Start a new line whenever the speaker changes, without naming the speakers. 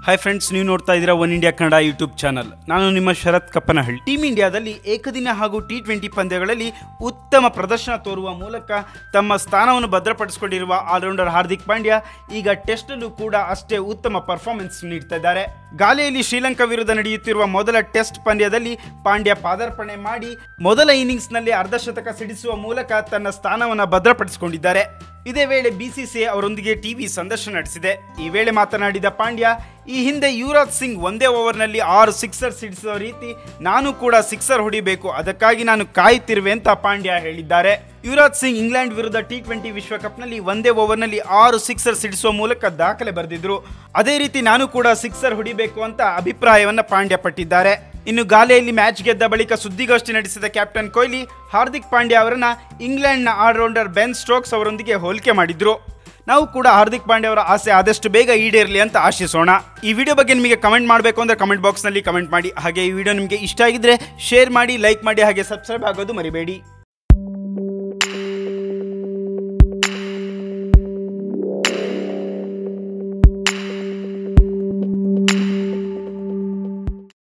Hi friends, ನೀವು ನೋಡ್ತಾ ಇದ್ದೀರಾ one India Kannada YouTube channel. ನಾನು ನಿಮ್ಮ ಶರತ್ ಕಪ್ಪನಹಳ್ಳಿ. ಟೀಮ್ ಇಂಡಿಯಾದಲ್ಲಿ ಏಕದಿನ ಹಾಗೂ T20 ಪಂದ್ಯಗಳಲ್ಲಿ ಉತ್ತಮ ಪ್ರದರ್ಶನ ತೋರುವ ಮೂಲಕ ತಮ್ಮ ಸ್ಥಾನವನ್ನು ಭದ್ರಪಡಿಸಿಕೊಂಡಿರುವ ಆಲ್ರೌಂಡರ್ ಹಾರ್ದಿಕ್ ಪಾಂಡ್ಯ ಈಗ ಟೆಸ್ಟಲ್ಲೂ ಕೂಡ ಅಷ್ಟೇ ಉತ್ತಮ ಪರ್ಫಾರ್ಮೆನ್ಸ್ ನೀಡ್ತಾ ಇದ್ದಾರೆ. ಗಾಲೆಯಲ್ಲಿ ಶ್ರೀಲಂಕಾ ವಿರುದ್ಧ ನಡೆಯುತ್ತಿರುವ ಮೊದಲ ಟೆಸ್ಟ್ ಪಂದ್ಯದಲ್ಲಿ ಪಾಂಡ್ಯ ಪಾದಾರ್ಪಣೆ ಮಾಡಿ ಮೊದಲ ಇನ್ನಿಂಗ್ಸ್ನಲ್ಲಿ ಅರ್ಧಶತಕ ಸಿಡಿಸುವ ಮೂಲಕ ತನ್ನ ಸ್ಥಾನವನ್ನು ಭದ್ರಪಡಿಸಿಕೊಂಡಿದ್ದಾರೆ. ಇದೇ ವೇಳೆ BCCI ಅವರೊಂದಿಗೆ ಟಿವಿ ಸಂದರ್ಶನ ನಡೆಸಿದೆ. ಈ ವೇಳೆ ಮಾತನಾಡಿದ ಪಾಂಡ್ಯ, ಈ ಹಿಂದೆ ಯುವರಾಜ್ ಸಿಂಗ್ ಒಂದೇ ಓವರ್ನಲ್ಲಿ 6 ಸಿಕ್ಸರ್ ಸಿಡಿಸುವ ರೀತಿ ನಾನು ಕೂಡ ಸಿಕ್ಸರ್ ಹೊಡಿಬೇಕು, ಅದಕ್ಕಾಗಿ ನಾನು ಕಾಯುತ್ತಿರುವೆ ಅಂತ ಪಾಂಡ್ಯ ಹೇಳಿದ್ದಾರೆ. ಯುವರಾಜ್ ಸಿಂಗ್ ಇಂಗ್ಲೆಂಡ್ ವಿರುದ್ಧ T20 ವಿಶ್ವಕಪ್ನಲ್ಲಿ ಒಂದೇ ಓವರ್ನಲ್ಲಿ 6 ಸಿಕ್ಸರ್ ಸಿಡಿಸುವ ಮೂಲಕ ದಾಖಲೆ ಬರೆದಿದ್ರು. ಅದೇ ರೀತಿ ನಾನು ಕೂಡ ಸಿಕ್ಸರ್ ಹೊಡಿಬೇಕು ಅಂತ ಅಭಿಪ್ರಾಯವನ್ನು ಪಾಂಡ್ಯ ಪಟ್ಟಿದ್ದಾರೆ. ಇನ್ನು ಗಾಲೆಯಲ್ಲಿ ಮ್ಯಾಚ್ ಗೆದ್ದ ಬಳಿಕ ಸುದ್ದಿಗೋಷ್ಠಿ ನಡೆಸಿದ ಕ್ಯಾಪ್ಟನ್ ಕೊಹ್ಲಿ ಹಾರ್ದಿಕ್ ಪಾಂಡ್ಯ ಅವರನ್ನ ಇಂಗ್ಲೆಂಡ್ನ ಆಲ್ರೌಂಡರ್ ಬೆನ್ ಸ್ಟೋಕ್ಸ್ ಅವರೊಂದಿಗೆ ಹೋಲಿಕೆ ಮಾಡಿದ್ರು. ನಾವು ಕೂಡ ಹಾರ್ದಿಕ್ ಪಾಂಡ್ಯ ಅವರ ಆಸೆ ಆದಷ್ಟು ಬೇಗ ಈಡೇರಲಿ ಅಂತ ಆಶಿಸೋಣ. ಈ ವಿಡಿಯೋ ಬಗ್ಗೆ ನಿಮಗೆ ಕಮೆಂಟ್ ಮಾಡಬೇಕು ಅಂದರೆ ಕಮೆಂಟ್ ಬಾಕ್ಸ್ನಲ್ಲಿ ಕಮೆಂಟ್ ಮಾಡಿ. ಹಾಗೆ ಈ ವಿಡಿಯೋ ನಿಮಗೆ ಇಷ್ಟ ಆಗಿದ್ರೆ ಶೇರ್ ಮಾಡಿ, ಲೈಕ್ ಮಾಡಿ, ಹಾಗೆ ಸಬ್ಸ್ಕ್ರೈಬ್ ಆಗೋದು ಮರಿಬೇಡಿ.